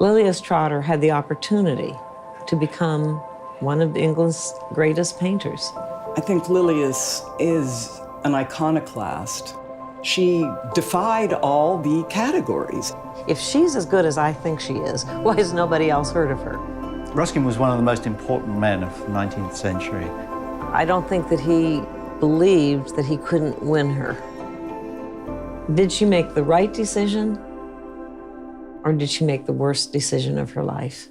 Lilias Trotter had the opportunity to become one of England's greatest painters. I think Lilias is an iconoclast. She defied all the categories. If she's as good as I think she is, why has nobody else heard of her? Ruskin was one of the most important men of the 19th century. I don't think that he believed that he couldn't win her. Did she make the right decision, or did she make the worst decision of her life?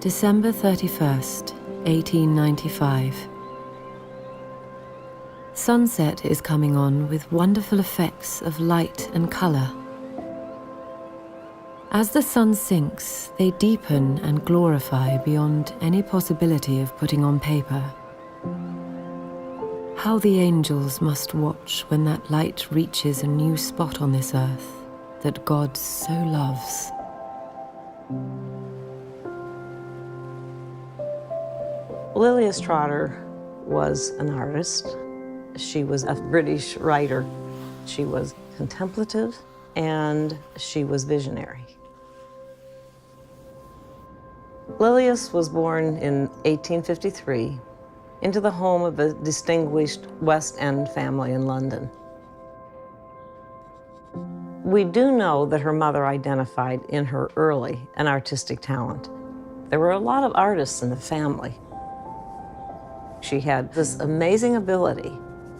December 31st, 1895. Sunset is coming on with wonderful effects of light and colour. As the sun sinks, they deepen and glorify beyond any possibility of putting on paper. How the angels must watch when that light reaches a new spot on this earth that God so loves. Lilias Trotter was an artist. She was a British writer. She was contemplative and she was visionary. Lilias was born in 1853 into the home of a distinguished West End family in London. We do know that her mother identified in her early an artistic talent. There were a lot of artists in the family. She had this amazing ability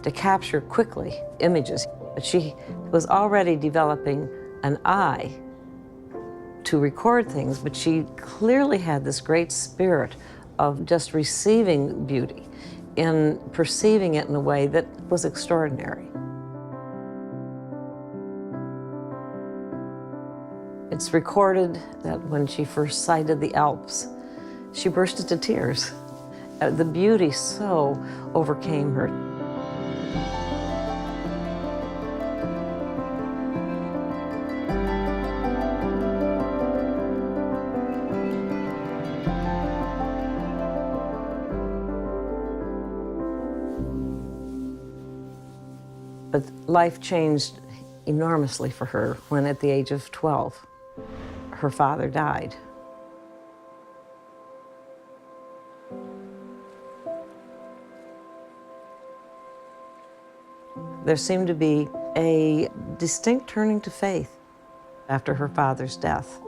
to capture quickly images, but she was already developing an eye to record things, but she clearly had this great spirit of just receiving beauty and perceiving it in a way that was extraordinary. It's recorded that when she first sighted the Alps, she burst into tears. The beauty so overcame her. But life changed enormously for her when at the age of 12, her father died. There seemed to be a distinct turning to faith after her father's death.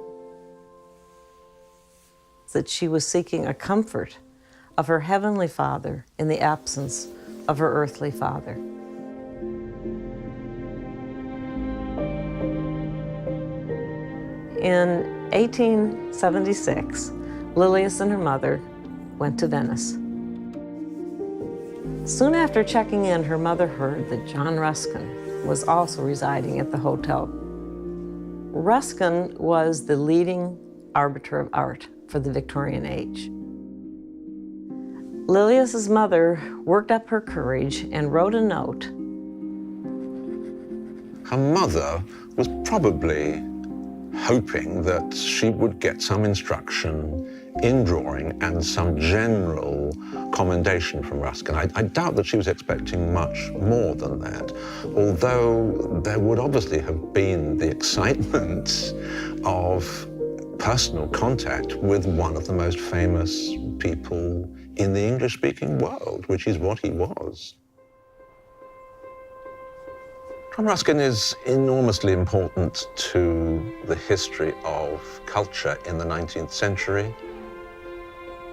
That she was seeking a comfort of her heavenly Father in the absence of her earthly father. In 1876, Lilias and her mother went to Venice. Soon after checking in, her mother heard that John Ruskin was also residing at the hotel. Ruskin was the leading arbiter of art for the Victorian age. Lilias's mother worked up her courage and wrote a note. Her mother was probably hoping that she would get some instruction in drawing and some general commendation from Ruskin. I doubt that she was expecting much more than that, although there would obviously have been the excitement of personal contact with one of the most famous people in the English-speaking world, which is what he was. John Ruskin is enormously important to the history of culture in the 19th century.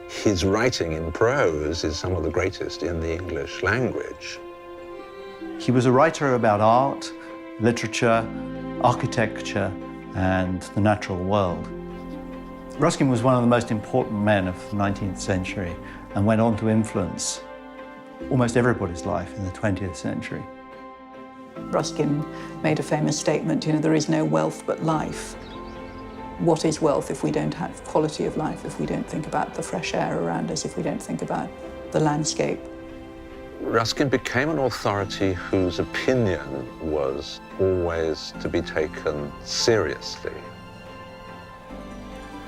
His writing in prose is some of the greatest in the English language. He was a writer about art, literature, architecture, and the natural world. Ruskin was one of the most important men of the 19th century and went on to influence almost everybody's life in the 20th century. Ruskin made a famous statement, there is no wealth but life. What is wealth if we don't have quality of life, if we don't think about the fresh air around us, if we don't think about the landscape? Ruskin became an authority whose opinion was always to be taken seriously.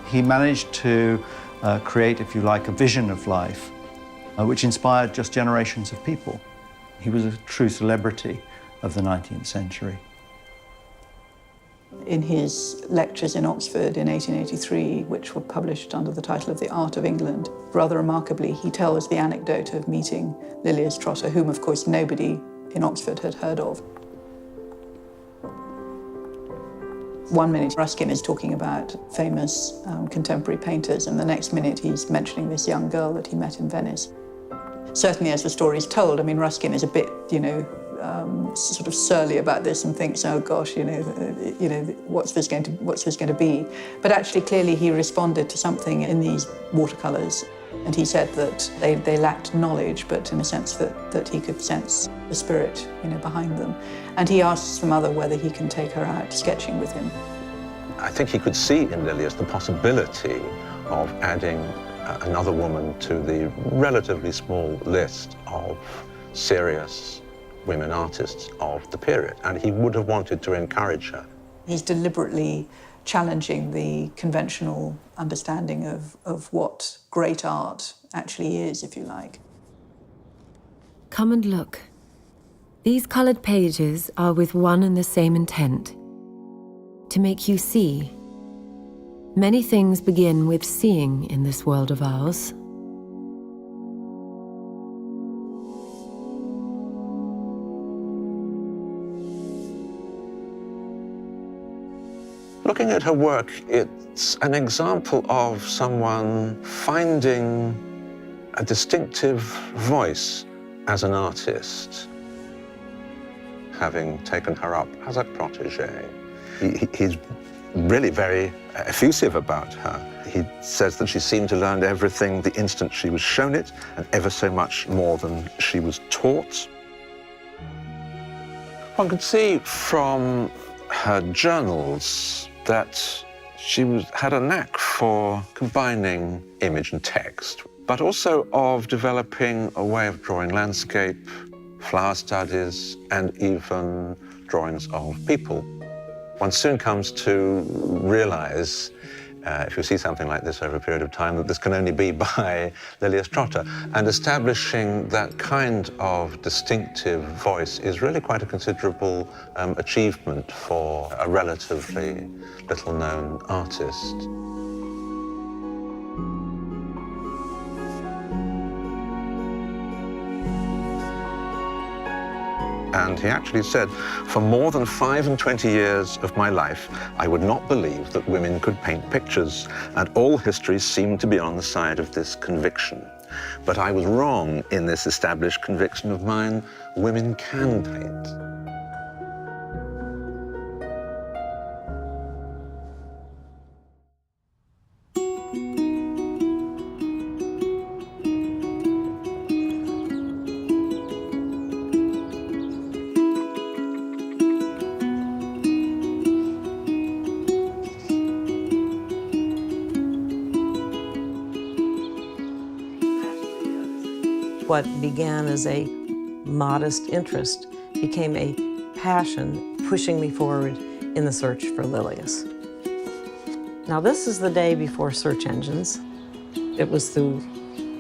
He managed to create, if you like, a vision of life which inspired just generations of people. He was a true celebrity of the 19th century. In his lectures in Oxford in 1883, which were published under the title of The Art of England, rather remarkably, he tells the anecdote of meeting Lilias Trotter, whom, of course, nobody in Oxford had heard of. One minute, Ruskin is talking about famous contemporary painters, and the next minute he's mentioning this young girl that he met in Venice. Certainly, as the story is told, Ruskin is a bit, sort of surly about this and thinks, oh gosh, what's this going to be? But actually, clearly, he responded to something in these watercolors, and he said that they lacked knowledge, but in a sense that he could sense the spirit, behind them. And he asks the mother whether he can take her out sketching with him. I think he could see in Lilias the possibility of adding another woman to the relatively small list of serious women artists of the period, and he would have wanted to encourage her. He's deliberately challenging the conventional understanding of what great art actually is, if you like. Come and look. These coloured pages are with one and the same intent, to make you see. Many things begin with seeing in this world of ours. Looking at her work, it's an example of someone finding a distinctive voice as an artist, having taken her up as a protégé. He's really very effusive about her. He says that she seemed to learn everything the instant she was shown it, and ever so much more than she was taught. One could see from her journals that she had a knack for combining image and text, but also of developing a way of drawing landscape, flower studies, and even drawings of people. One soon comes to realize, if you see something like this over a period of time, that this can only be by Lilias Trotter. And establishing that kind of distinctive voice is really quite a considerable achievement for a relatively little-known artist. And he actually said, for more than 25 years of my life, I would not believe that women could paint pictures, and all histories seemed to be on the side of this conviction. But I was wrong in this established conviction of mine: women can paint. What began as a modest interest became a passion pushing me forward in the search for Lilias. Now, this is the day before search engines. It was through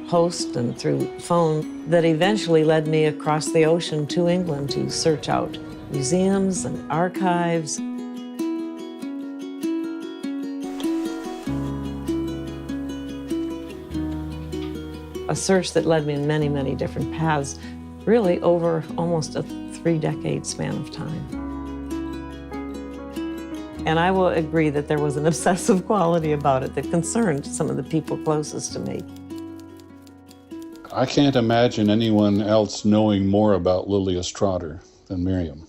post and through phone that eventually led me across the ocean to England to search out museums and archives. A search that led me in many, many different paths, really over almost a 3-decade span of time. And I will agree that there was an obsessive quality about it that concerned some of the people closest to me. I can't imagine anyone else knowing more about Lilias Trotter than Miriam.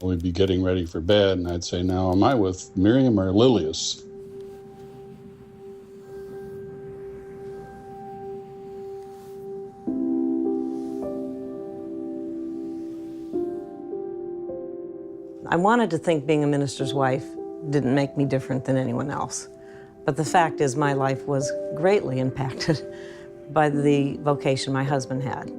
We'd be getting ready for bed, and I'd say, now, am I with Miriam or Lilias? I wanted to think being a minister's wife didn't make me different than anyone else. But the fact is my life was greatly impacted by the vocation my husband had.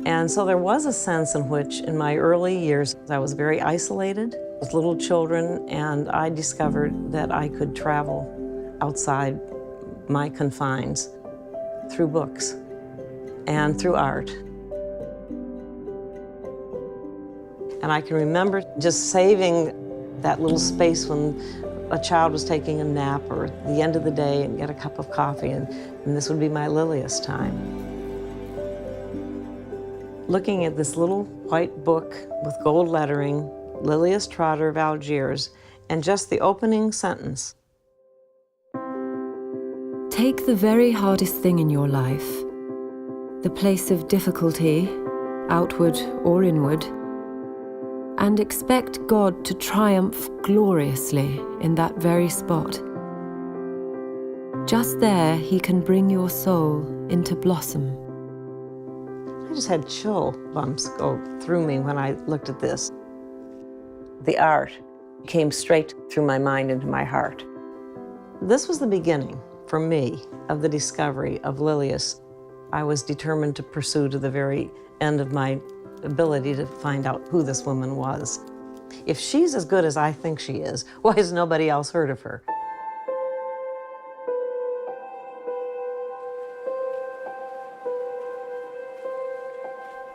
And so there was a sense in which, in my early years, I was very isolated with little children, and I discovered that I could travel outside my confines through books and through art. And I can remember just saving that little space when a child was taking a nap or at the end of the day and get a cup of coffee, and this would be my Lilias time. Looking at this little white book with gold lettering, Lilias Trotter of Algiers, and just the opening sentence. Take the very hardest thing in your life, the place of difficulty, outward or inward, and expect God to triumph gloriously in that very spot. Just there, He can bring your soul into blossom. I just had chill bumps go through me when I looked at this. The art came straight through my mind into my heart. This was the beginning, for me, of the discovery of Lilias. I was determined to pursue to the very end of my ability to find out who this woman was. If she's as good as I think she is, why has nobody else heard of her?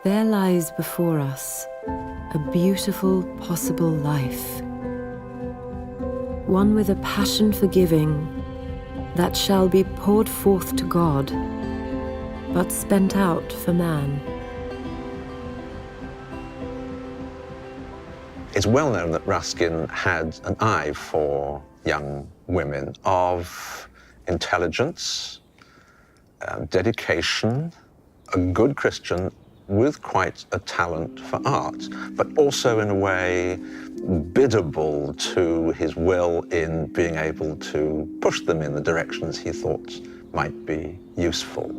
There lies before us a beautiful possible life, one with a passion for giving that shall be poured forth to God, but spent out for man. It's well known that Ruskin had an eye for young women of intelligence, dedication, a good Christian with quite a talent for art, but also in a way biddable to his will in being able to push them in the directions he thought might be useful.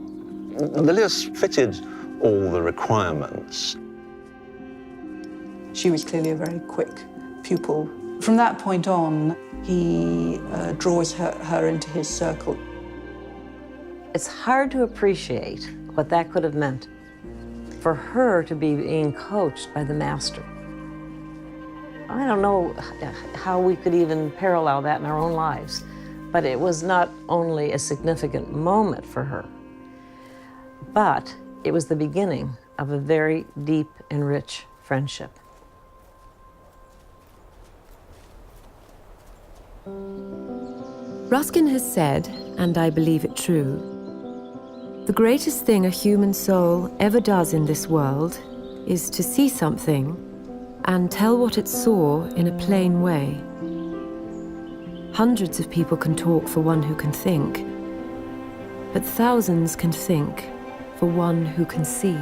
Lilias fitted all the requirements. She was clearly a very quick pupil. From that point on, he draws her into his circle. It's hard to appreciate what that could have meant for her to be being coached by the master. I don't know how we could even parallel that in our own lives, but it was not only a significant moment for her, but it was the beginning of a very deep and rich friendship. Ruskin has said, and I believe it true, the greatest thing a human soul ever does in this world is to see something and tell what it saw in a plain way. Hundreds of people can talk for one who can think, but thousands can think for one who can see.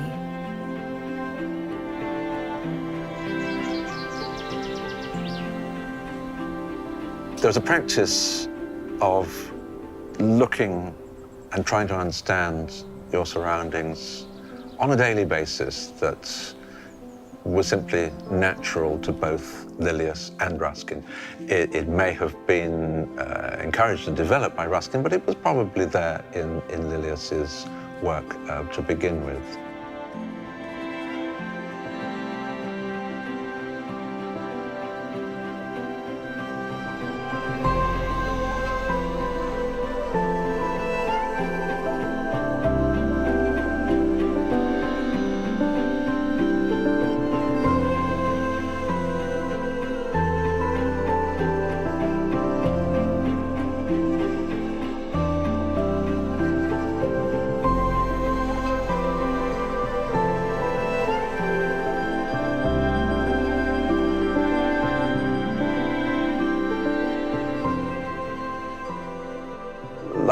There's a practice of looking and trying to understand your surroundings on a daily basis that was simply natural to both Lilias and Ruskin. It may have been encouraged and developed by Ruskin, but it was probably there in Lilias's work to begin with.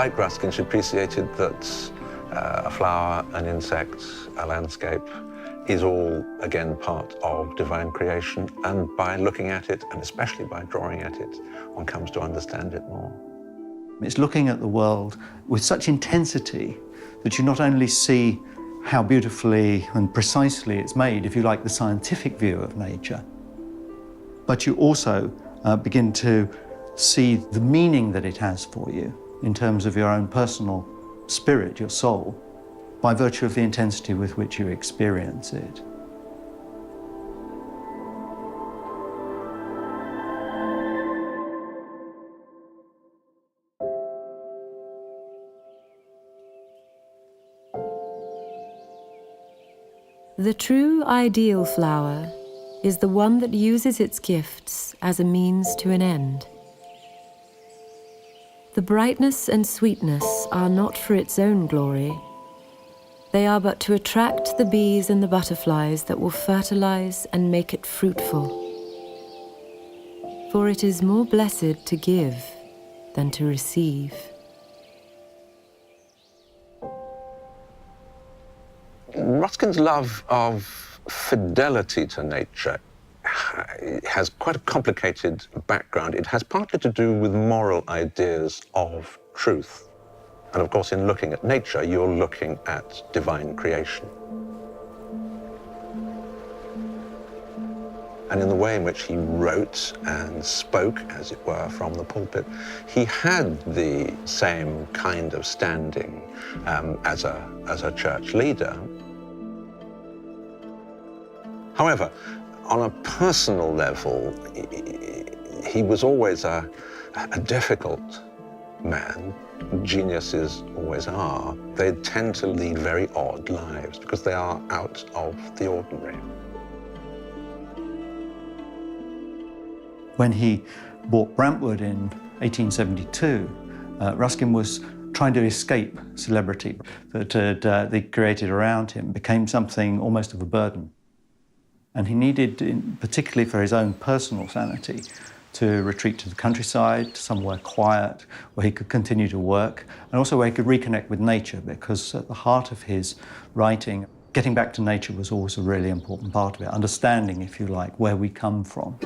like Ruskin, she appreciated that a flower, an insect, a landscape is all, again, part of divine creation. And by looking at it, and especially by drawing at it, one comes to understand it more. It's looking at the world with such intensity that you not only see how beautifully and precisely it's made, if you like, the scientific view of nature, but you also begin to see the meaning that it has for you in terms of your own personal spirit, your soul, by virtue of the intensity with which you experience it. The true ideal flower is the one that uses its gifts as a means to an end. The brightness and sweetness are not for its own glory. They are but to attract the bees and the butterflies that will fertilize and make it fruitful. For it is more blessed to give than to receive. Ruskin's love of fidelity to nature has quite a complicated background. It has partly to do with moral ideas of truth. And of course, in looking at nature, you're looking at divine creation. And in the way in which he wrote and spoke, as it were, from the pulpit, he had the same kind of standing as a church leader. However, on a personal level, he was always a difficult man. Geniuses always are. They tend to lead very odd lives because they are out of the ordinary. When he bought Brantwood in 1872, Ruskin was trying to escape celebrity that they created around him, became something almost of a burden. And he needed, particularly for his own personal sanity, to retreat to the countryside, somewhere quiet, where he could continue to work, and also where he could reconnect with nature, because at the heart of his writing, getting back to nature was always a really important part of it, understanding, if you like, where we come from.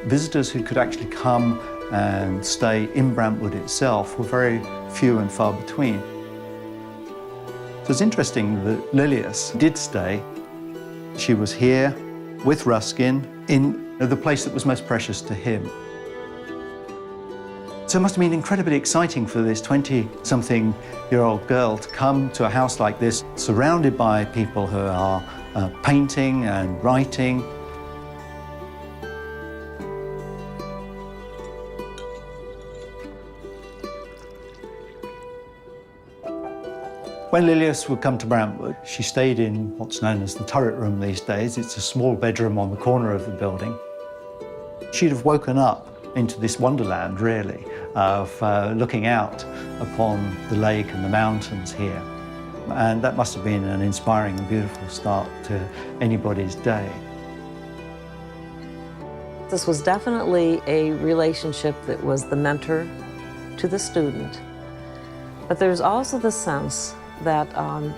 Visitors who could actually come and stay in Brantwood itself were very few and far between. So it's interesting that Lilias did stay. She was here with Ruskin in the place that was most precious to him. So it must have been incredibly exciting for this 20-something-year-old girl to come to a house like this, surrounded by people who are painting and writing. When Lilias would come to Brantwood, she stayed in what's known as the turret room these days. It's a small bedroom on the corner of the building. She'd have woken up into this wonderland, really, of looking out upon the lake and the mountains here. And that must have been an inspiring and beautiful start to anybody's day. This was definitely a relationship that was the mentor to the student. But there's also the sense that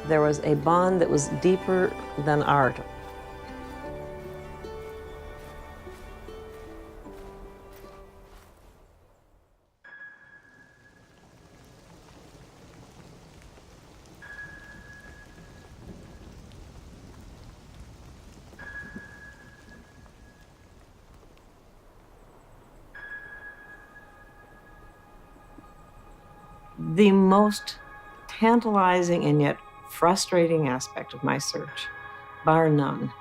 there was a bond that was deeper than art. The most tantalizing and yet frustrating aspect of my search, bar none,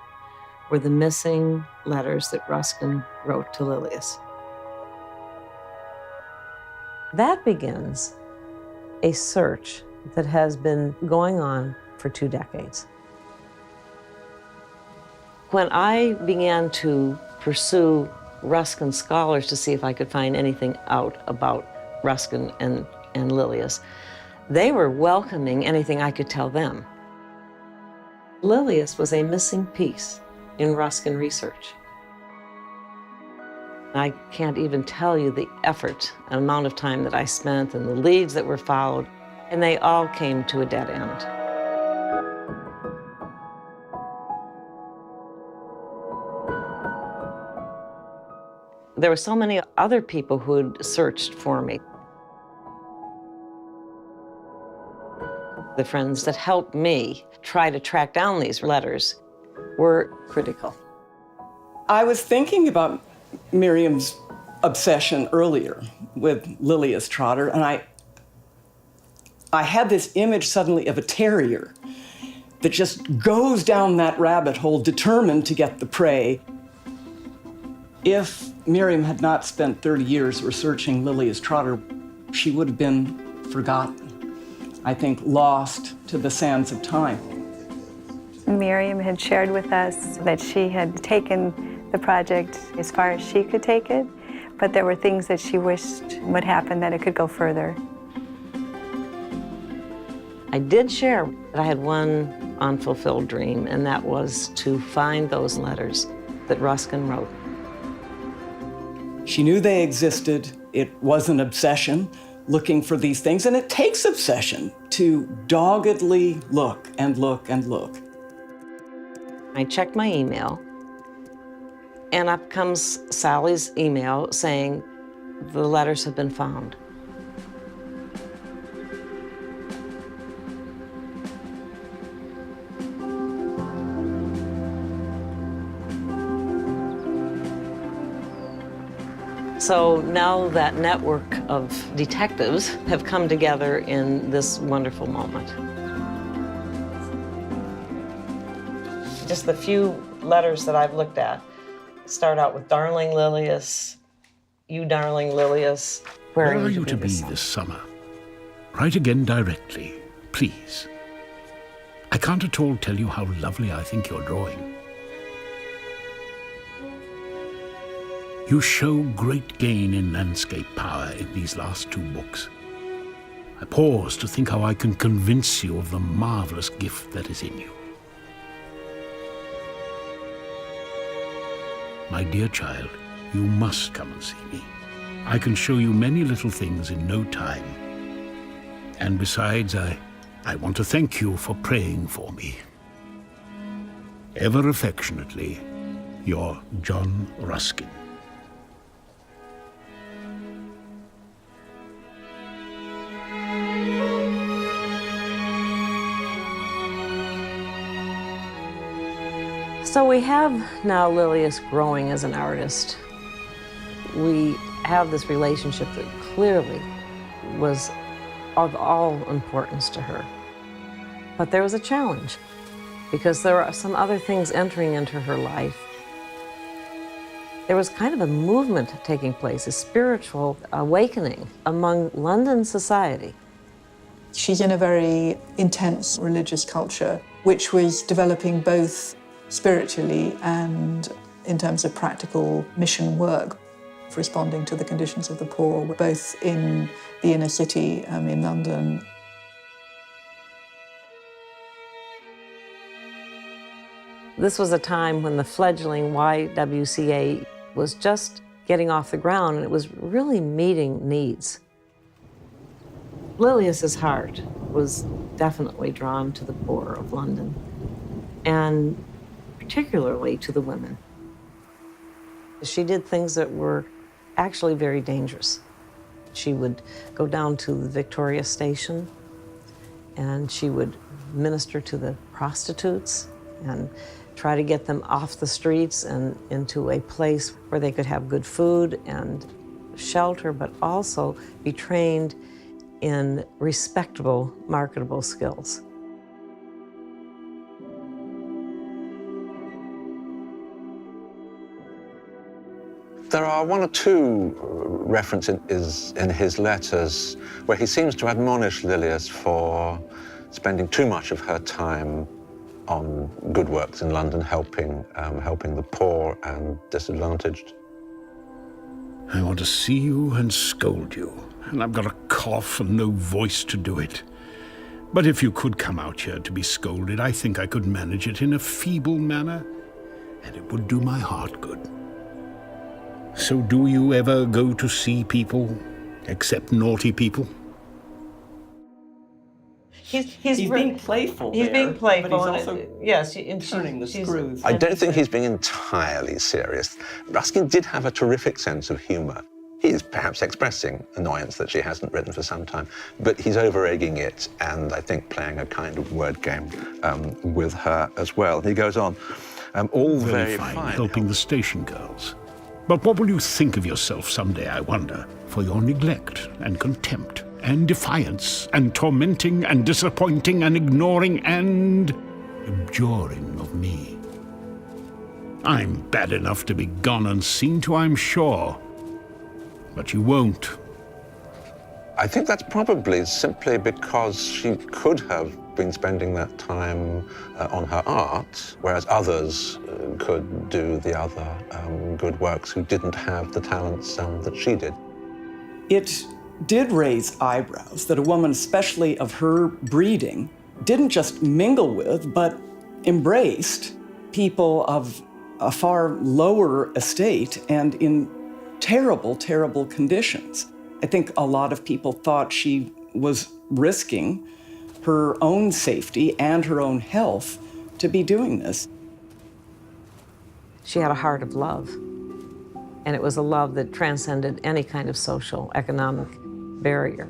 were the missing letters that Ruskin wrote to Lilias. That begins a search that has been going on for 2 decades. When I began to pursue Ruskin scholars to see if I could find anything out about Ruskin and Lilias, they were welcoming anything I could tell them. Lilias was a missing piece in Ruskin research. I can't even tell you the effort and amount of time that I spent and the leads that were followed, and they all came to a dead end. There were so many other people who had searched for me. The friends that helped me try to track down these letters were critical. I was thinking about Miriam's obsession earlier with Lilias Trotter, and I had this image suddenly of a terrier that just goes down that rabbit hole determined to get the prey. If Miriam had not spent 30 years researching Lilias Trotter, she would have been forgotten. I think lost to the sands of time. Miriam had shared with us that she had taken the project as far as she could take it, but there were things that she wished would happen, that it could go further. I did share that I had one unfulfilled dream, and that was to find those letters that Ruskin wrote. She knew they existed. It was an obsession, looking for these things, and it takes obsession to doggedly look and look and look. I checked my email, and up comes Sally's email saying the letters have been found. So now that network of detectives have come together in this wonderful moment. Just the few letters that I've looked at start out with "Darling Lilias," "You darling Lilias." Where are you to be this summer? Write again directly, please. I can't at all tell you how lovely I think your drawing. You show great gain in landscape power in these last two books. I pause to think how I can convince you of the marvelous gift that is in you. My dear child, you must come and see me. I can show you many little things in no time. And besides, I want to thank you for praying for me. Ever affectionately, your John Ruskin. So we have now Lilias growing as an artist. We have this relationship that clearly was of all importance to her. But there was a challenge because there were some other things entering into her life. There was kind of a movement taking place, a spiritual awakening among London society. She's in a very intense religious culture, which was developing both spiritually and in terms of practical mission work, responding to the conditions of the poor, both in the inner city in London. This was a time when the fledgling YWCA was just getting off the ground, and it was really meeting needs. Lilias's heart was definitely drawn to the poor of London, and particularly to the women. She did things that were actually very dangerous. She would go down to the Victoria Station, and she would minister to the prostitutes and try to get them off the streets and into a place where they could have good food and shelter, but also be trained in respectable, marketable skills. There are one or two references in his letters where he seems to admonish Lilias for spending too much of her time on good works in London, helping the poor and disadvantaged. I want to see you and scold you, and I've got a cough and no voice to do it. But if you could come out here to be scolded, I think I could manage it in a feeble manner. and it would do my heart good. So do you ever go to see people, except naughty people? He's being playful. He's being playful. but he's also yes, turning the screws. I don't think he's being entirely serious. Ruskin did have a terrific sense of humour. He is perhaps expressing annoyance that she hasn't written for some time, but he's over-egging it and I think playing a kind of word game with her as well. He goes on, all Very fine, helping the station girls. But what will you think of yourself someday, I wonder, for your neglect and contempt and defiance and tormenting and disappointing and ignoring and abjuring of me? I'm bad enough to be gone and seen to, I'm sure. But you won't. I think that's probably simply because she could have been spending that time on her art, whereas others could do the other good works who didn't have the talents that she did. It did raise eyebrows that a woman, especially of her breeding, didn't just mingle with, but embraced people of a far lower estate and in terrible, terrible conditions. I think a lot of people thought she was risking her own safety and her own health to be doing this. She had a heart of love, and it was a love that transcended any kind of social, economic barrier.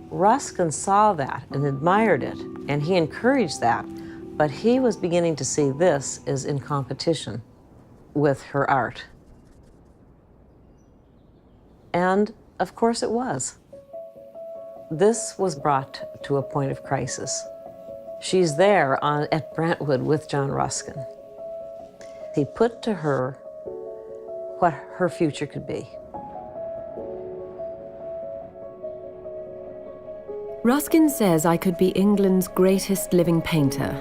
Ruskin saw that and admired it, and he encouraged that, but he was beginning to see this as in competition with her art. And of course it was. This was brought to a point of crisis. She's there at Brentwood with John Ruskin. He put to her what her future could be. Ruskin says I could be England's greatest living painter,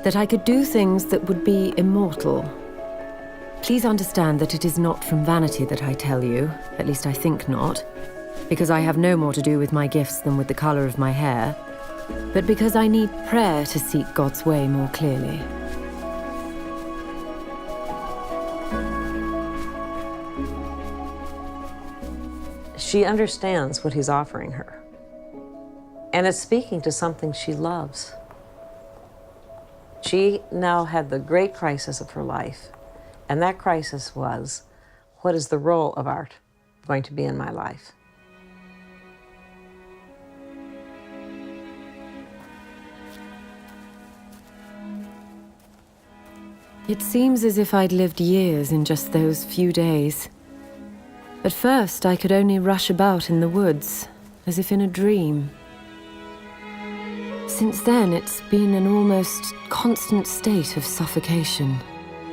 that I could do things that would be immortal. Please understand that it is not from vanity that I tell you, at least I think not, because I have no more to do with my gifts than with the color of my hair, but because I need prayer to seek God's way more clearly. She understands what he's offering her, and it's speaking to something she loves. She now had the great crisis of her life, and that crisis was, what is the role of art going to be in my life? It seems as if I'd lived years in just those few days. At first, I could only rush about in the woods, as if in a dream. Since then, it's been an almost constant state of suffocation,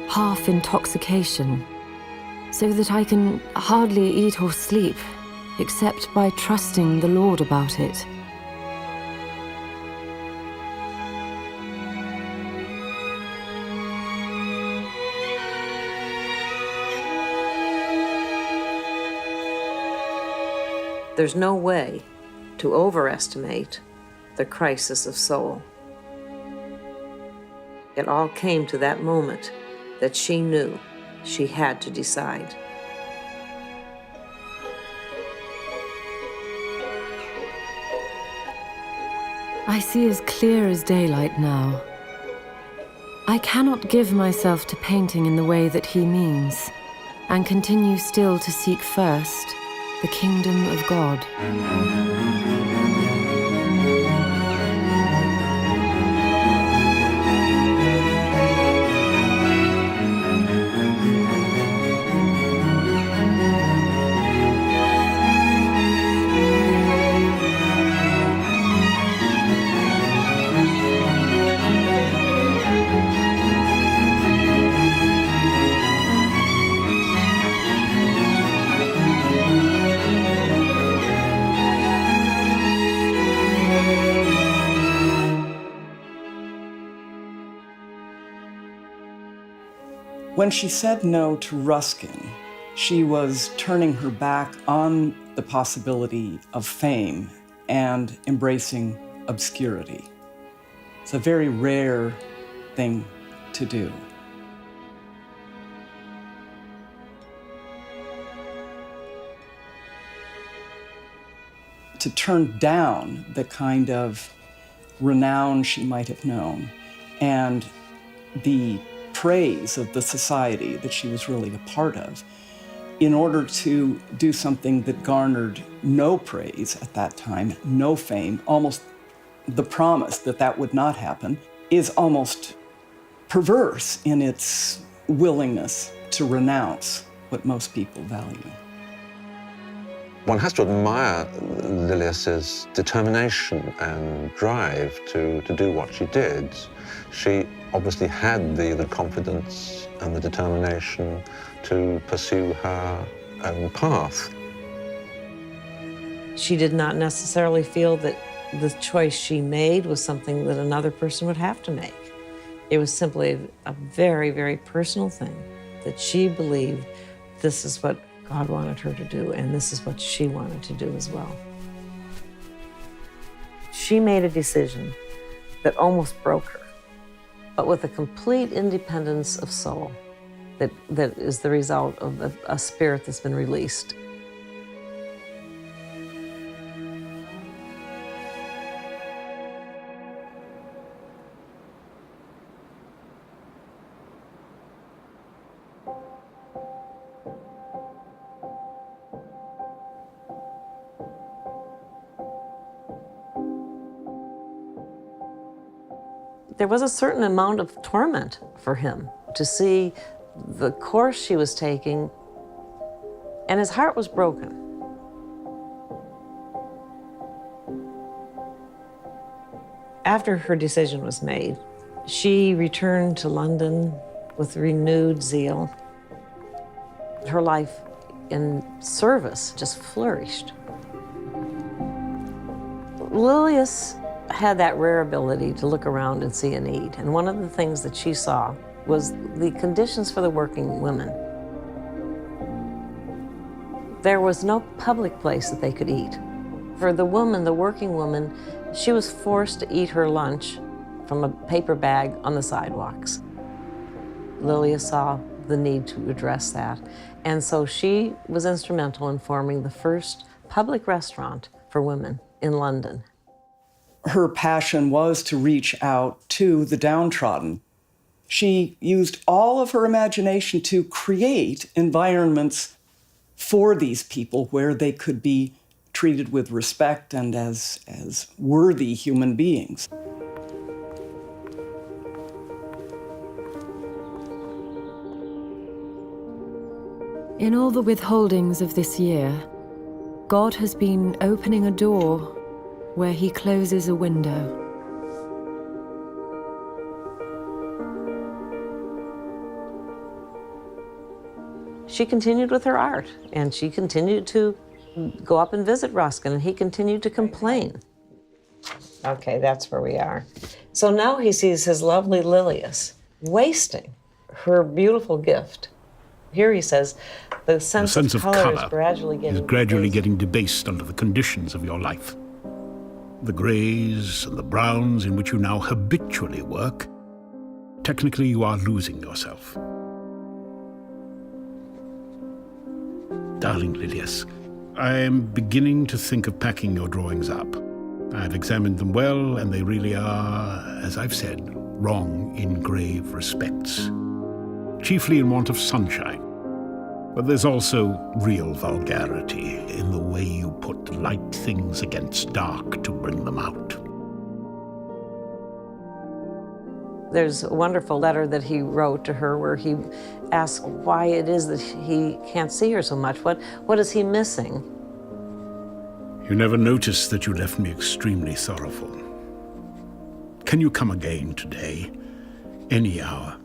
half intoxication, so that I can hardly eat or sleep, except by trusting the Lord about it. There's no way to overestimate the crisis of soul. It all came to that moment that she knew she had to decide. I see as clear as daylight now. I cannot give myself to painting in the way that he means, and continue still to seek first the kingdom of God. When she said no to Ruskin, she was turning her back on the possibility of fame and embracing obscurity. It's a very rare thing to do. to turn down the kind of renown she might have known and the praise of the society that she was really a part of in order to do something that garnered no praise at that time, no fame, almost the promise that that would not happen, is almost perverse in its willingness to renounce what most people value. One has to admire Lilius's determination and drive to do what she did. She obviously had the confidence and the determination to pursue her own path. She did not necessarily feel that the choice she made was something that another person would have to make. It was simply a very, very personal thing that she believed this is what God wanted her to do, and this is what she wanted to do as well. She made a decision that almost broke her, but with a complete independence of soul that is the result of a spirit that's been released. There was a certain amount of torment for him to see the course she was taking, and his heart was broken. After her decision was made, she returned to London with renewed zeal. Her life in service just flourished. Lilius had that rare ability to look around and see a need. And one of the things that she saw was the conditions for the working women. There was no public place that they could eat. For the woman, the working woman, she was forced to eat her lunch from a paper bag on the sidewalks. Lilius saw the need to address that. And so she was instrumental in forming the first public restaurant for women in London. Her passion was to reach out to the downtrodden. She used all of her imagination to create environments for these people where they could be treated with respect and as worthy human beings. In all the withholdings of this year, God has been opening a door where he closes a window. She continued with her art, and she continued to go up and visit Ruskin, and he continued to complain. Okay, that's where we are. So now he sees his lovely Lilius wasting her beautiful gift. Here he says, the sense of color is gradually getting debased under the conditions of your life. The greys and the browns in which you now habitually work, technically you are losing yourself. Darling Lilius, I am beginning to think of packing your drawings up. I've examined them well, and they really are, as I've said, wrong in grave respects. Chiefly in want of sunshine. But there's also real vulgarity in the way you put light things against dark to bring them out. There's a wonderful letter that he wrote to her where he asked why it is that he can't see her so much. What is he missing? You never noticed that you left me extremely sorrowful. Can you come again today? Any hour?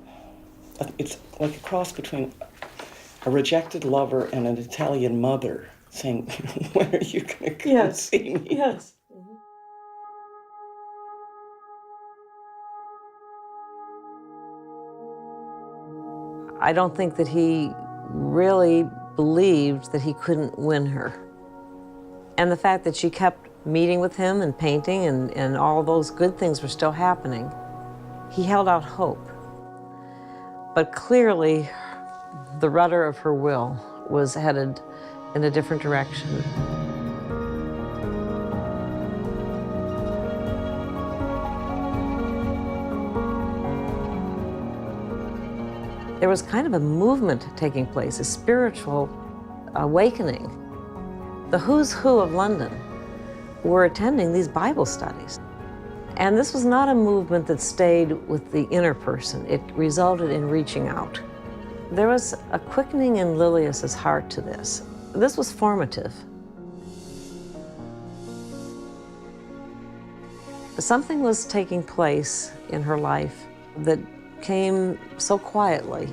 It's like a cross between a rejected lover and an Italian mother saying, when are you going to come see me? Yes. I don't think that he really believed that he couldn't win her. And the fact that she kept meeting with him and painting and all those good things were still happening, he held out hope. But clearly, the rudder of her will was headed in a different direction. There was kind of a movement taking place, a spiritual awakening. The who's who of London were attending these Bible studies. And this was not a movement that stayed with the inner person. It resulted in reaching out. There was a quickening in Lilius's heart to this. This was formative. Something was taking place in her life that came so quietly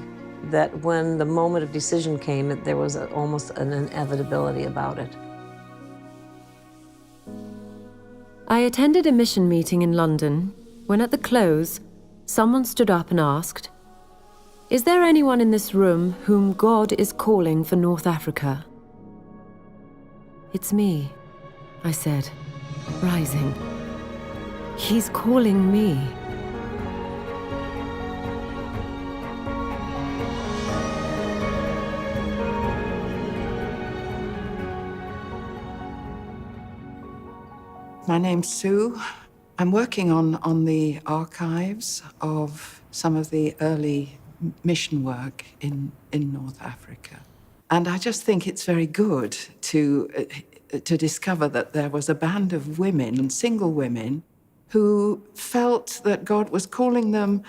that when the moment of decision came, there was almost an inevitability about it. I attended a mission meeting in London when at the close, someone stood up and asked, "Is there anyone in this room whom God is calling for North Africa?" "It's me," I said, rising. "He's calling me." My name's Sue. I'm working on the archives of some of the early mission work in North Africa. And I just think it's very good to discover that there was a band of women, single women, who felt that God was calling them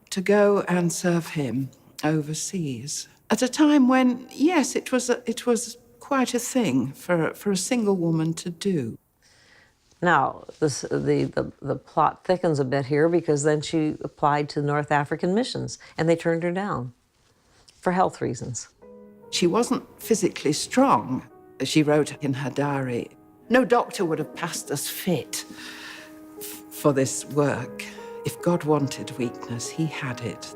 to go and serve him overseas. At a time when, yes, it was quite a thing for a single woman to do. Now, the plot thickens a bit here because then she applied to North African missions and they turned her down for health reasons. She wasn't physically strong. She wrote in her diary, "No doctor would have passed us fit for this work. If God wanted weakness, he had it."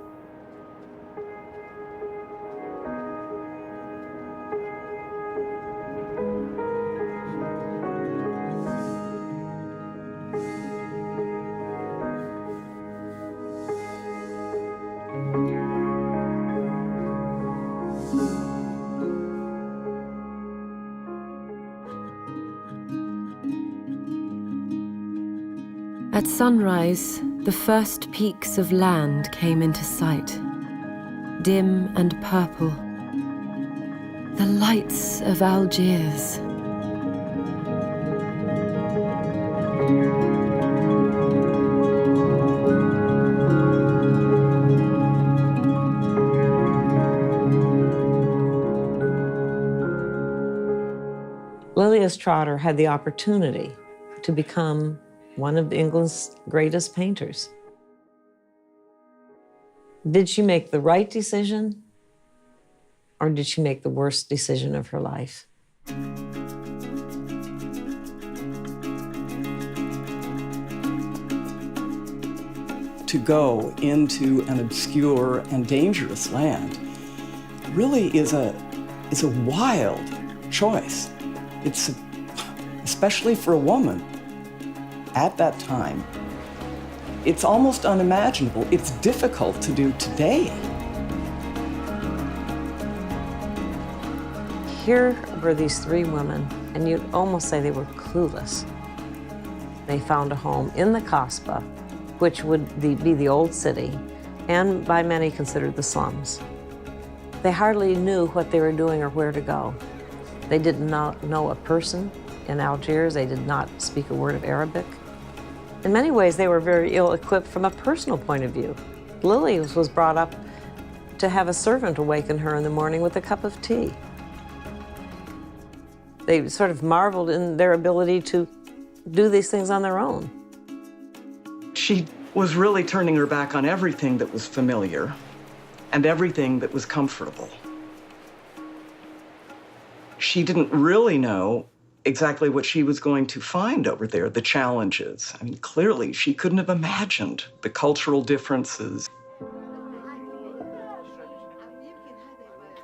At sunrise, the first peaks of land came into sight, dim and purple. The lights of Algiers. Lilius Trotter had the opportunity to become one of England's greatest painters. Did she make the right decision, or did she make the worst decision of her life? To go into an obscure and dangerous land really is a wild choice. It's especially for a woman at that time. It's almost unimaginable. It's difficult to do today. Here were these three women, and you'd almost say they were clueless. They found a home in the Kasbah, which would be the old city, and by many considered the slums. They hardly knew what they were doing or where to go. They did not know a person in Algiers. They did not speak a word of Arabic. In many ways, they were very ill-equipped from a personal point of view. Lily was brought up to have a servant awaken her in the morning with a cup of tea. They sort of marveled in their ability to do these things on their own. She was really turning her back on everything that was familiar and everything that was comfortable. She didn't really know exactly what she was going to find over there, the challenges. I mean, clearly, she couldn't have imagined the cultural differences.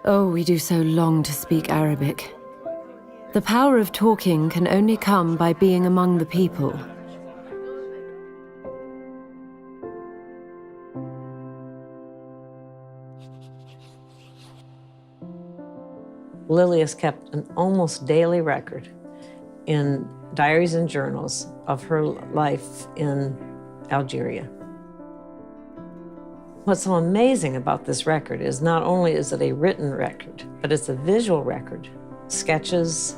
Oh, we do so long to speak Arabic. The power of talking can only come by being among the people. Lilius kept an almost daily record in diaries and journals of her life in Algeria. What's so amazing about this record is not only is it a written record, but it's a visual record. Sketches,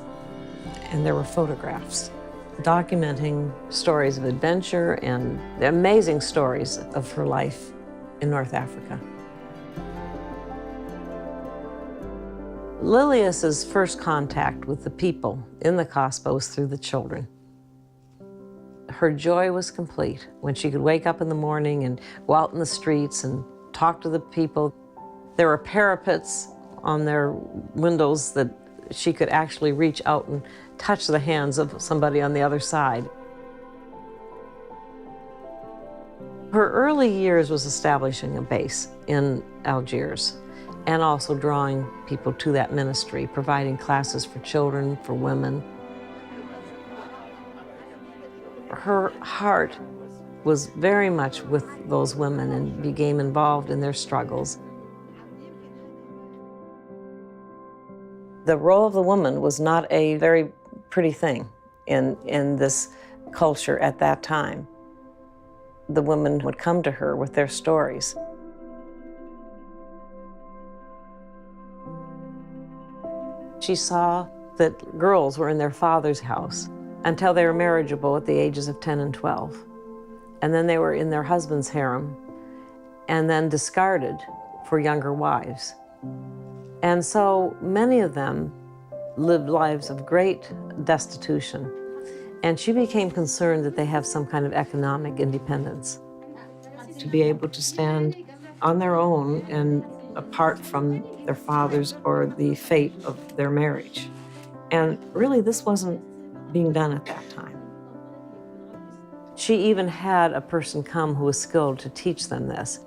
and there were photographs documenting stories of adventure and the amazing stories of her life in North Africa. Lilius's first contact with the people in the Kasbah was through the children. Her joy was complete when she could wake up in the morning and go out in the streets and talk to the people. There were parapets on their windows that she could actually reach out and touch the hands of somebody on the other side. Her early years was establishing a base in Algiers and also drawing people to that ministry, providing classes for children, for women. Her heart was very much with those women and became involved in their struggles. The role of the woman was not a very pretty thing in this culture at that time. The women would come to her with their stories. She saw that girls were in their father's house until they were marriageable at the ages of 10 and 12. And then they were in their husband's harem and then discarded for younger wives. And so many of them lived lives of great destitution. And she became concerned that they have some kind of economic independence, to be able to stand on their own and apart from their fathers or the fate of their marriage. And really, this wasn't being done at that time. She even had a person come who was skilled to teach them this.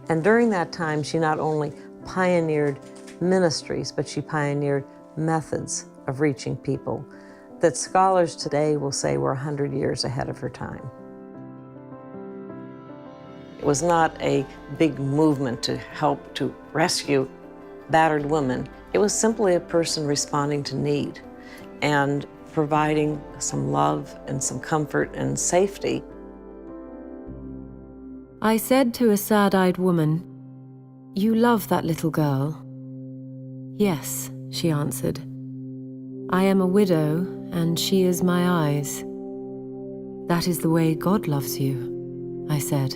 And during that time, she not only pioneered ministries, but she pioneered methods of reaching people that scholars today will say were 100 years ahead of her time. It was not a big movement to help to rescue battered women. It was simply a person responding to need and providing some love and some comfort and safety. I said to a sad-eyed woman, "You love that little girl?" "Yes," she answered. "I am a widow, and she is my eyes." "That is the way God loves you," I said.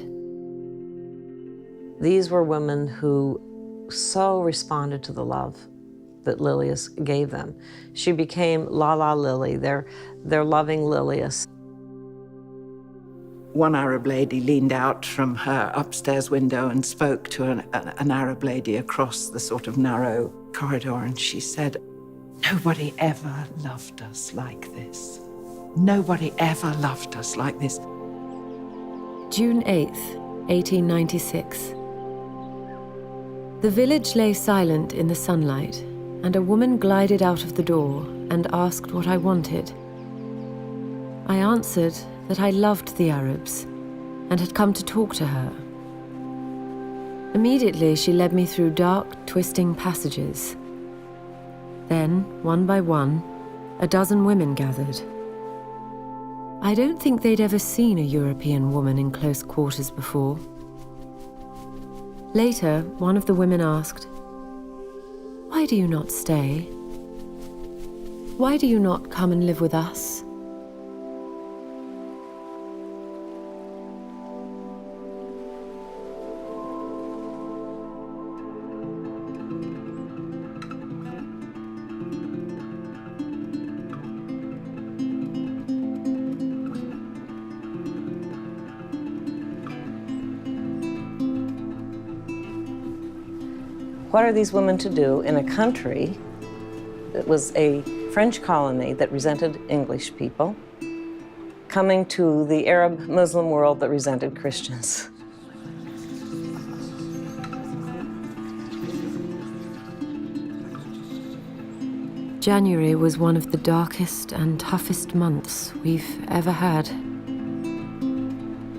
These were women who so responded to the love that Lilius gave them. She became Lala Lily, their loving Lilius. One Arab lady leaned out from her upstairs window and spoke to an Arab lady across the sort of narrow corridor, and she said, "Nobody ever loved us like this. Nobody ever loved us like this." June 8th, 1896. The village lay silent in the sunlight, and a woman glided out of the door and asked what I wanted. I answered that I loved the Arabs and had come to talk to her. Immediately, she led me through dark, twisting passages. Then, one by one, a dozen women gathered. I don't think they'd ever seen a European woman in close quarters before. Later, one of the women asked, "Why do you not stay? Why do you not come and live with us?" What are these women to do in a country that was a French colony that resented English people, coming to the Arab Muslim world that resented Christians? January was one of the darkest and toughest months we've ever had.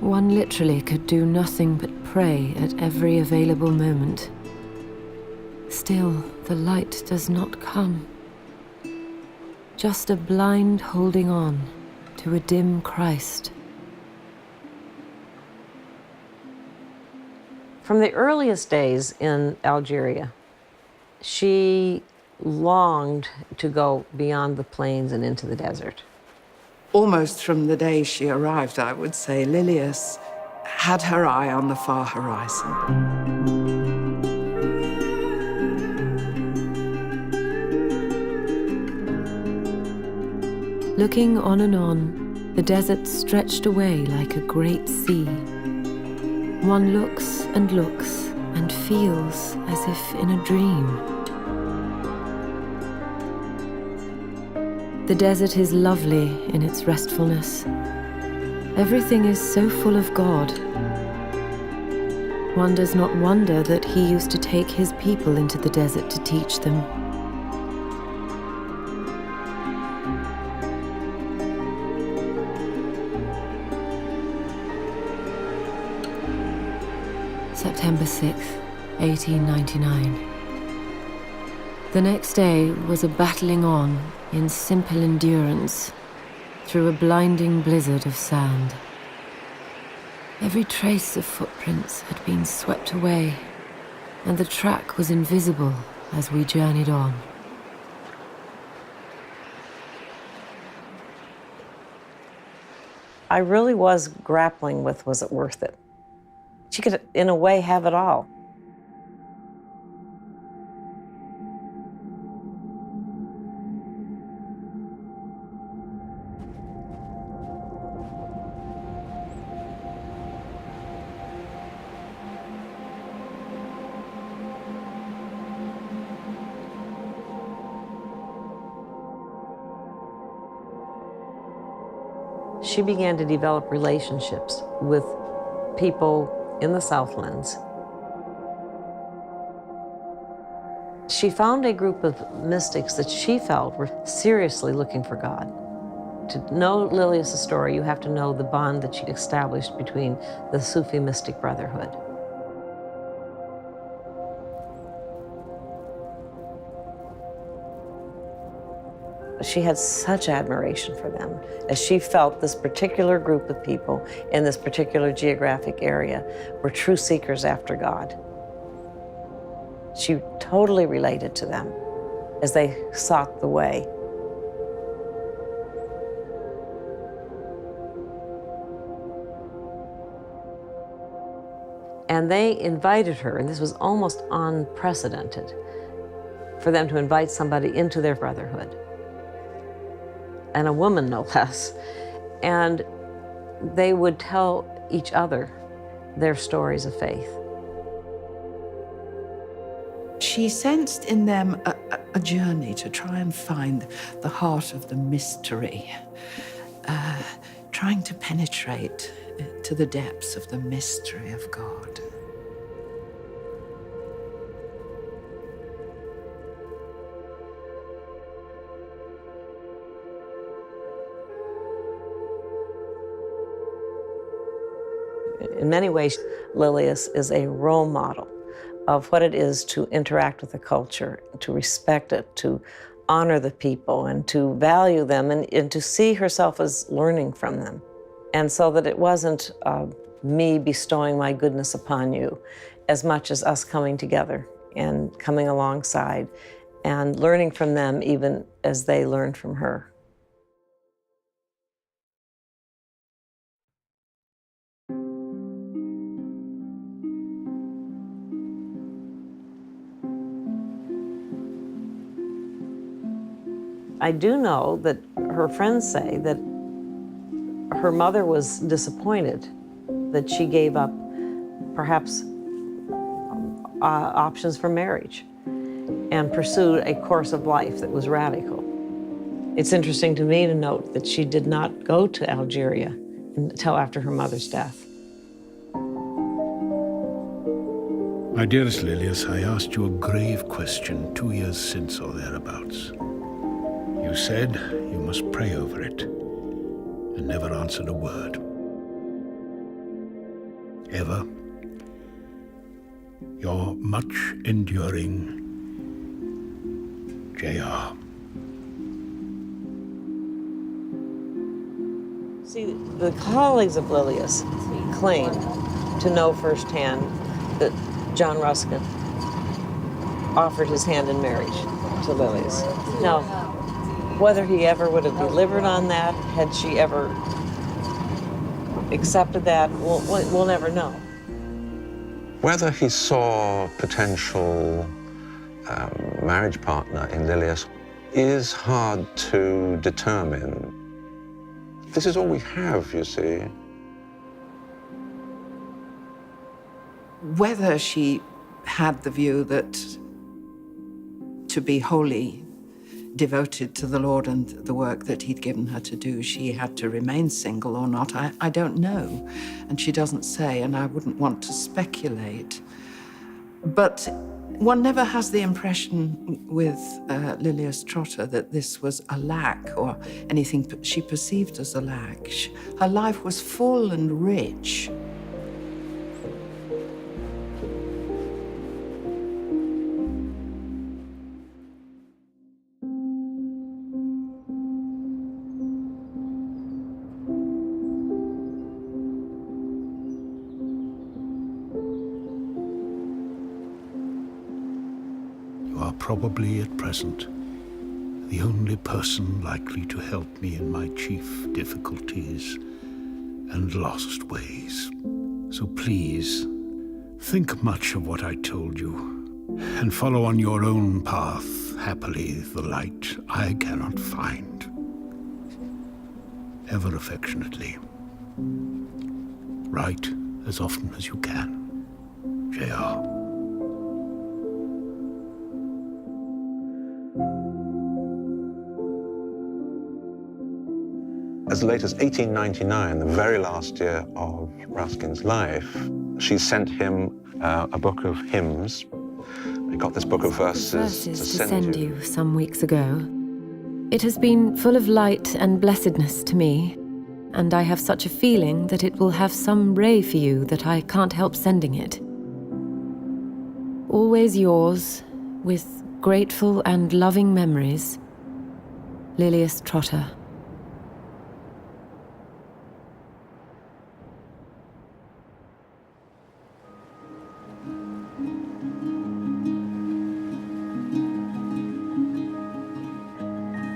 One literally could do nothing but pray at every available moment. Still, the light does not come. Just a blind holding on to a dim Christ. From the earliest days in Algeria, she longed to go beyond the plains and into the desert. Almost from the day she arrived, I would say, Lilias had her eye on the far horizon. Looking on and on, the desert stretched away like a great sea. One looks and feels as if in a dream. The desert is lovely in its restfulness. Everything is so full of God. One does not wonder that he used to take his people into the desert to teach them. September 6th, 1899. The next day was a battling on in simple endurance through a blinding blizzard of sand. Every trace of footprints had been swept away, and the track was invisible as we journeyed on. I really was grappling with, was it worth it? She could, in a way, have it all. She began to develop relationships with people in the Southlands. She found a group of mystics that she felt were seriously looking for God. To know Lilias' story, you have to know the bond that she established between the Sufi mystic brotherhood. She had such admiration for them, as she felt this particular group of people in this particular geographic area were true seekers after God. She totally related to them as they sought the way. And they invited her, and this was almost unprecedented, for them to invite somebody into their brotherhood. And a woman, no less. And they would tell each other their stories of faith. She sensed in them a journey to try and find the heart of the mystery, trying to penetrate to the depths of the mystery of God. In many ways, Lilias is a role model of what it is to interact with the culture, to respect it, to honor the people, and to value them, and to see herself as learning from them. And so that it wasn't me bestowing my goodness upon you, as much as us coming together and coming alongside and learning from them even as they learned from her. I do know that her friends say that her mother was disappointed that she gave up perhaps options for marriage and pursued a course of life that was radical. It's interesting to me to note that she did not go to Algeria until after her mother's death. My dearest Lilias, I asked you a grave question 2 years since or thereabouts. You said you must pray over it, and never answered a word. Ever, your much enduring J.R. See, the colleagues of Lilias claim to know firsthand that John Ruskin offered his hand in marriage to Lilias. Now, whether he ever would have delivered on that, had she ever accepted that, we'll never know. Whether he saw potential marriage partner in Lilias is hard to determine. This is all we have, you see. Whether she had the view that to be wholly devoted to the Lord and the work that he'd given her to do, she had to remain single or not, I don't know. And she doesn't say, and I wouldn't want to speculate. But one never has the impression with Lilias Trotter that this was a lack or anything she perceived as a lack. Her life was full and rich. Probably at present the only person likely to help me in my chief difficulties and lost ways. So please, think much of what I told you, and follow on your own path happily the light I cannot find. Ever affectionately. Write as often as you can. J.R. As late as 1899, the very last year of Ruskin's life, she sent him a book of hymns. I got this book of verses to send you some weeks ago. It has been full of light and blessedness to me, and I have such a feeling that it will have some ray for you that I can't help sending it. Always yours, with grateful and loving memories, Lilias Trotter.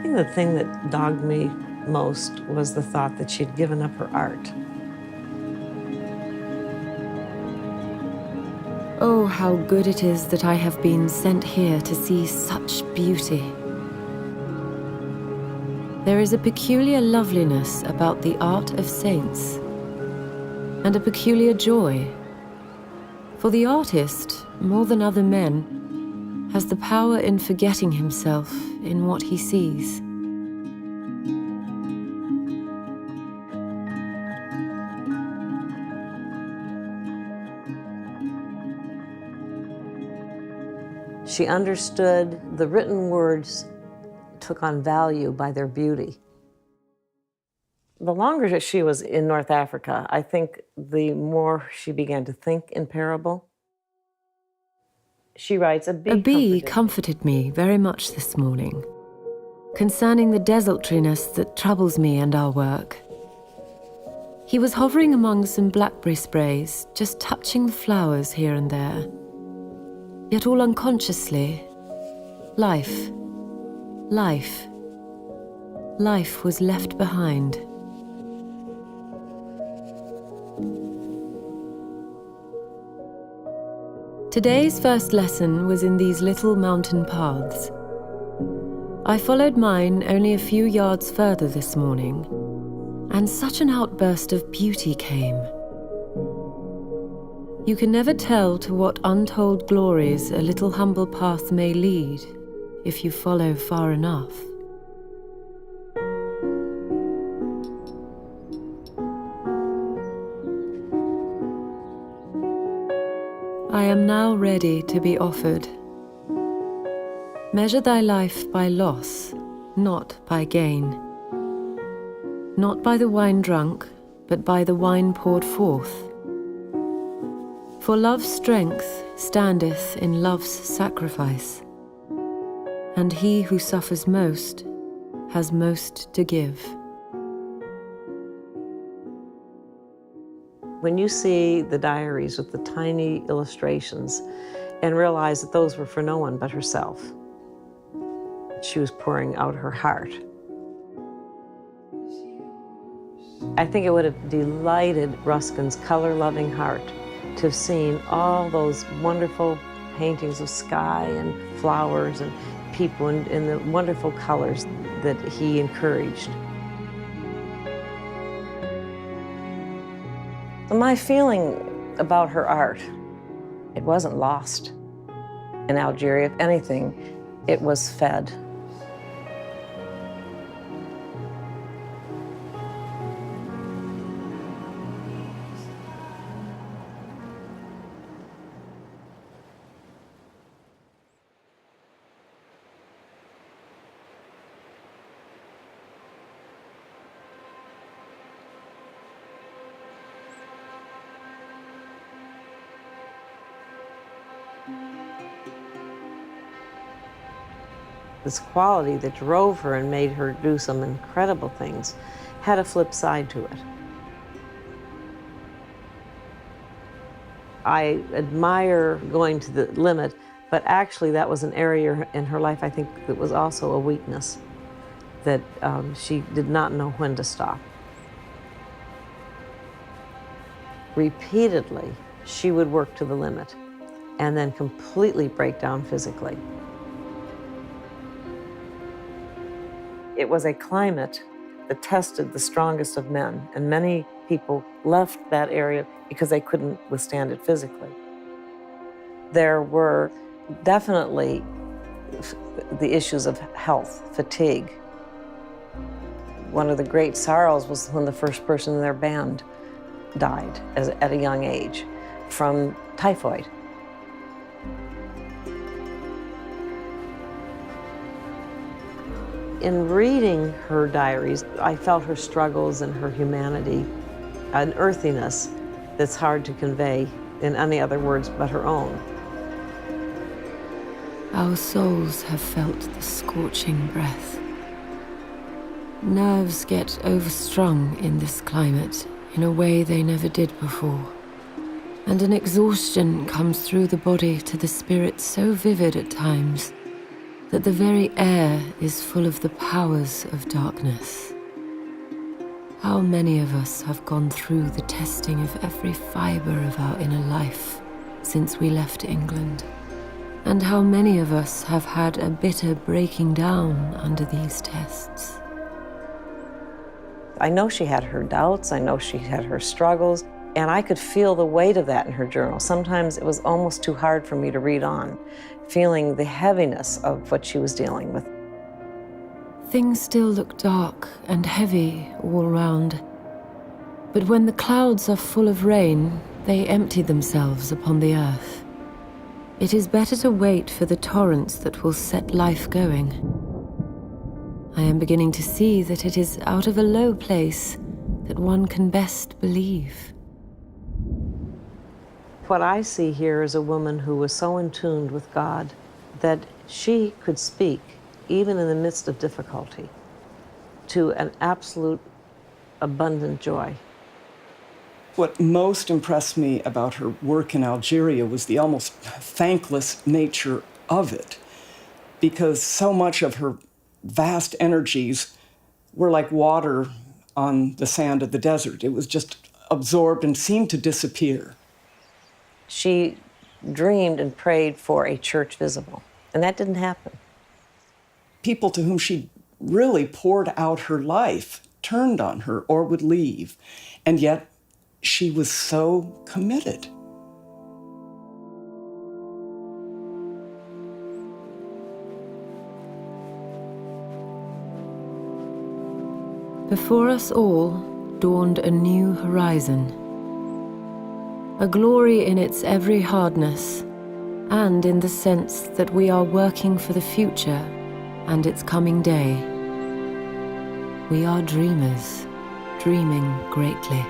The thing that dogged me most was the thought that she'd given up her art. Oh, how good it is that I have been sent here to see such beauty. There is a peculiar loveliness about the art of saints, and a peculiar joy. For the artist, more than other men, has the power in forgetting himself in what he sees. She understood the written words took on value by their beauty. The longer that she was in North Africa, I think the more she began to think in parable. She writes, a bee comforted me very much this morning, concerning the desultoriness that troubles me and our work. He was hovering among some blackberry sprays, just touching the flowers here and there. Yet all unconsciously, life was left behind. Today's first lesson was in these little mountain paths. I followed mine only a few yards further this morning, and such an outburst of beauty came. You can never tell to what untold glories a little humble path may lead if you follow far enough. I am now ready to be offered. Measure thy life by loss, not by gain. Not by the wine drunk, but by the wine poured forth. For love's strength standeth in love's sacrifice, and he who suffers most has most to give. When you see the diaries with the tiny illustrations and realize that those were for no one but herself, she was pouring out her heart. I think it would have delighted Ruskin's color-loving heart to have seen all those wonderful paintings of sky and flowers and people in the wonderful colors that he encouraged. So my feeling about her art, it wasn't lost in Algeria. If anything, it was fed. This quality that drove her and made her do some incredible things had a flip side to it. I admire going to the limit, but actually that was an area in her life I think that was also a weakness, that she did not know when to stop. Repeatedly, she would work to the limit and then completely break down physically. It was a climate that tested the strongest of men, and many people left that area because they couldn't withstand it physically. There were definitely the issues of health, fatigue. One of the great sorrows was when the first person in their band died at a young age from typhoid. In reading her diaries, I felt her struggles and her humanity, an earthiness that's hard to convey in any other words but her own. Our souls have felt the scorching breath. Nerves get overstrung in this climate in a way they never did before. And an exhaustion comes through the body to the spirit so vivid at times that the very air is full of the powers of darkness. How many of us have gone through the testing of every fibre of our inner life since we left England? And how many of us have had a bitter breaking down under these tests? I know she had her doubts, I know she had her struggles, and I could feel the weight of that in her journal. Sometimes it was almost too hard for me to read on, feeling the heaviness of what she was dealing with. Things still look dark and heavy all round. But when the clouds are full of rain, they empty themselves upon the earth. It is better to wait for the torrents that will set life going. I am beginning to see that it is out of a low place that one can best believe. What I see here is a woman who was so in tune with God that she could speak, even in the midst of difficulty, to an absolute abundant joy. What most impressed me about her work in Algeria was the almost thankless nature of it, because so much of her vast energies were like water on the sand of the desert. It was just absorbed and seemed to disappear. She dreamed and prayed for a church visible, and that didn't happen. People to whom she really poured out her life turned on her or would leave, and yet she was so committed. Before us all dawned a new horizon. A glory in its every hardness, and in the sense that we are working for the future and its coming day. We are dreamers, dreaming greatly.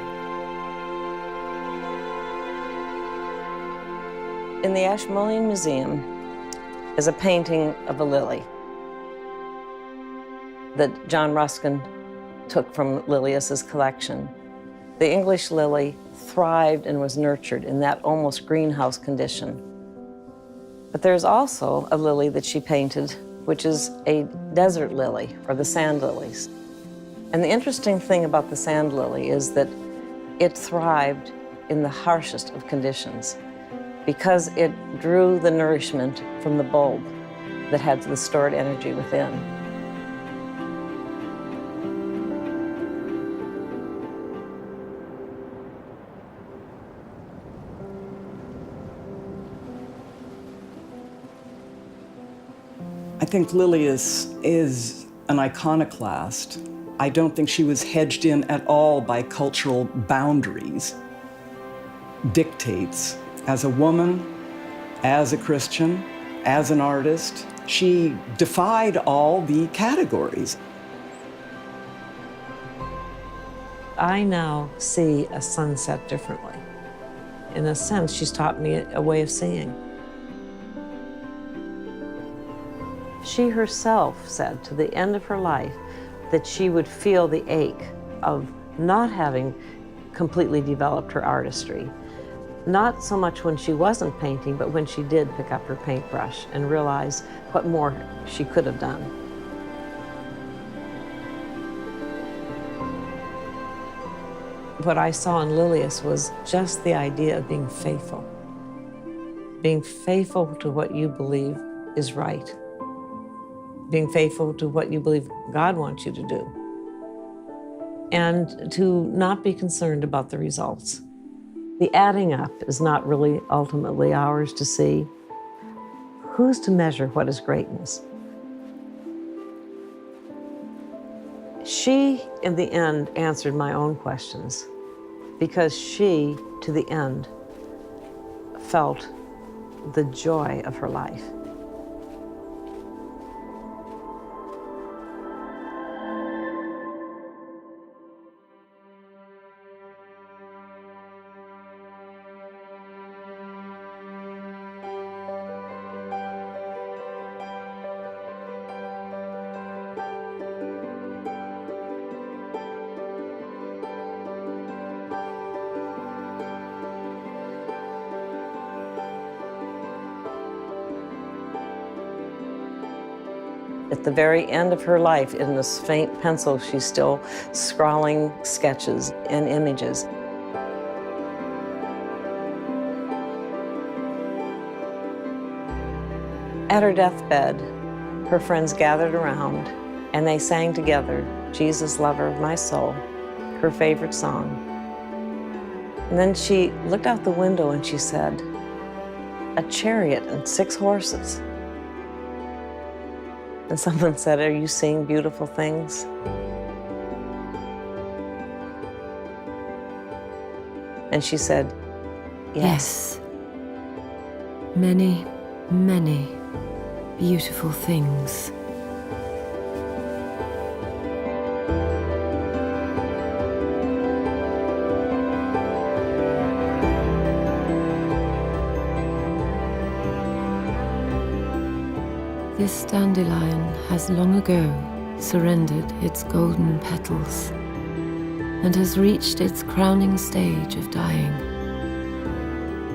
In the Ashmolean Museum is a painting of a lily that John Ruskin took from Lilius's collection. The English lily thrived and was nurtured in that almost greenhouse condition. But there's also a lily that she painted, which is a desert lily, or the sand lilies. And the interesting thing about the sand lily is that it thrived in the harshest of conditions because it drew the nourishment from the bulb that had the stored energy within. I think Lily is an iconoclast. I don't think she was hedged in at all by cultural boundaries, dictates. As a woman, as a Christian, as an artist, she defied all the categories. I now see a sunset differently. In a sense, she's taught me a way of seeing. She herself said to the end of her life that she would feel the ache of not having completely developed her artistry. Not so much when she wasn't painting, but when she did pick up her paintbrush and realize what more she could have done. What I saw in Lilius was just the idea of being faithful to what you believe is right, being faithful to what you believe God wants you to do, and to not be concerned about the results. The adding up is not really ultimately ours to see. Who's to measure what is greatness? She, in the end, answered my own questions because she, to the end, felt the joy of her life. At the very end of her life, in this faint pencil, she's still scrawling sketches and images. At her deathbed, her friends gathered around and they sang together, "Jesus, Lover of My Soul," her favorite song. And then she looked out the window and she said, "A chariot and 6 horses." And someone said, "Are you seeing beautiful things?" And she said, "Yes." Many, many beautiful things. This dandelion has long ago surrendered its golden petals and has reached its crowning stage of dying.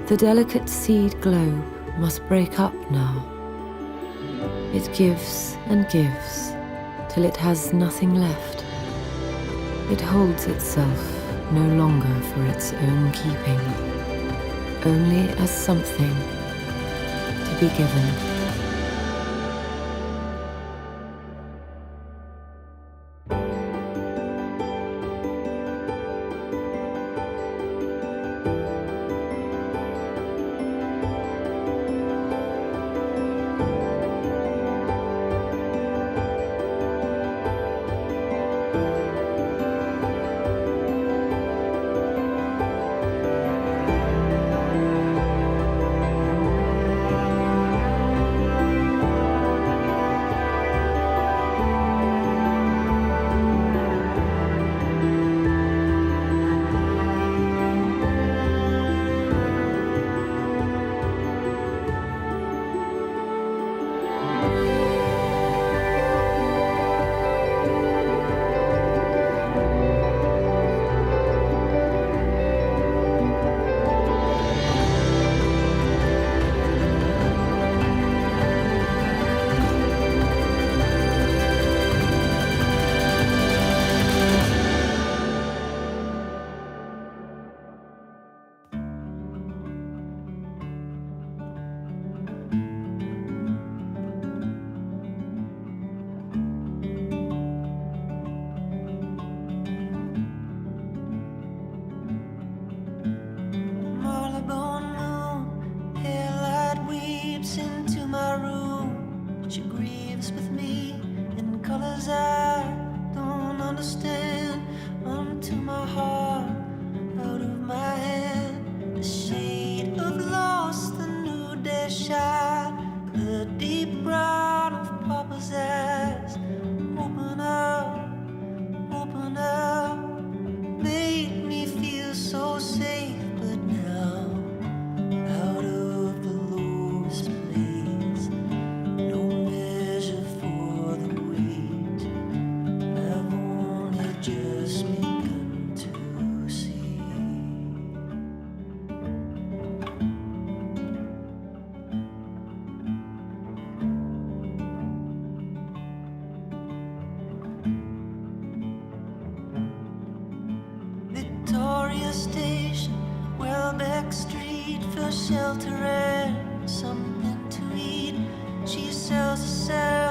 The delicate seed globe must break up now. It gives and gives till it has nothing left. It holds itself no longer for its own keeping, only as something to be given. safe, but now out of the lowest place, no measure for the weight I've only just begun to see. Victoria Station, Welbeck Street, for shelter and something to eat. She sells herself